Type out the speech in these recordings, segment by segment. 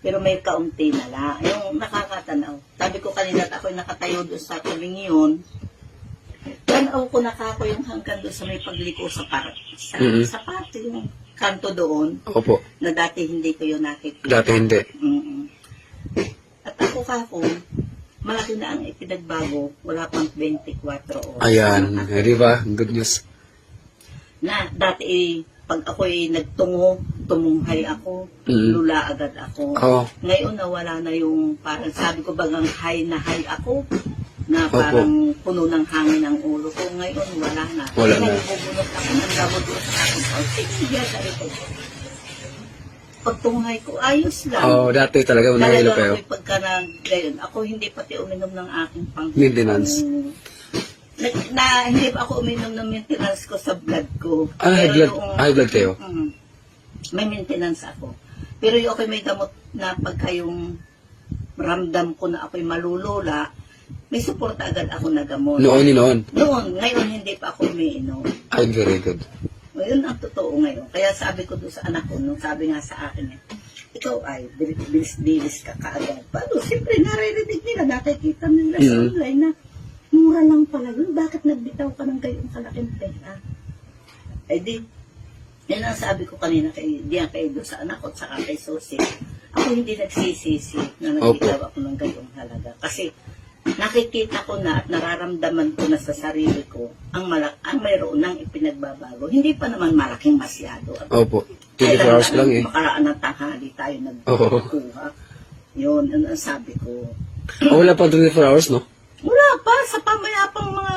Pero may kaunti na lang. Yung nakakatanaw. Sabi ko kanina at ako'y nakatayo doon sa tuling yun. Tanaw ko nakako yung hanggang doon sa may pagliko sa sa party yung kanto doon. Opo. Na dati hindi ko yun nakikita. Dati hindi. At ako kako, malaki na ang ipinagbago. Wala pang 24 oras. Ayan. Di ba? Good news. Na dati pag ako'y nagtungo, tumunghay ako, lula agad ako. Oo. Ngayon nawala na yung parang sabi ko bagang high na high ako na parang puno ng hangin ang ulo ko. Ngayon wala na. Wala na. Bubunot ako ng gamot ko sa akin. Sige, sabi ko. Pagtunghay ko, ayos lang. Oo, dati talaga nahilo kayo. Talaga pagka gayon, ako hindi pati uminom ng aking Maintenance. Hindi pa ako uminom ng maintenance ko sa blood ko. High blood kayo? May maintenance ako. Pero yung may gamot na pagka yung ramdam ko na ako'y malulula, may suporta agad ako na gamot. Noon. Noon, ngayon hindi pa ako umiinom. Ay, very good. Yun ang totoo ngayon. Kaya sabi ko doon sa anak ko, nung sabi nga sa akin, ikaw ay bilis ka kaagad. Paano? Siyempre, naririnig nila, nakikita nila sa online na mura lang pala yun. Bakit nagbitaw ka ng gayong kalaking pera? Eh di, yan ang sabi ko kanina diyan kay doon sa anak ko at saka kay Susie. Ako hindi nagsisisi na nagbitaw ako ng gayong halaga. Kasi nakikita ko na at nararamdaman ko na sa sarili ko ang mayroon ng ipinagbabago. Hindi pa naman malaking masyado. Opo. 24 hours lang eh. Makaraan ng tanghali tayo nagkukuha. Yun, ang sabi ko. Wala pa 24 hours, no? Wala pa, sa pamayapang mga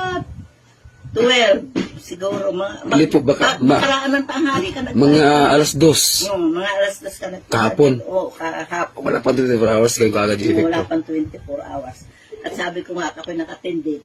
12, siguro. Lipo baka, makaraan ng tanghali ka mga alas 2. Yung, mga alas 2 ka nagkuha. Kahapon. Oo, kahapon. Wala pa 24 hours kayo kagad yung Wala pang 24 hours. At sabi ko nga, ako'y nakatindi.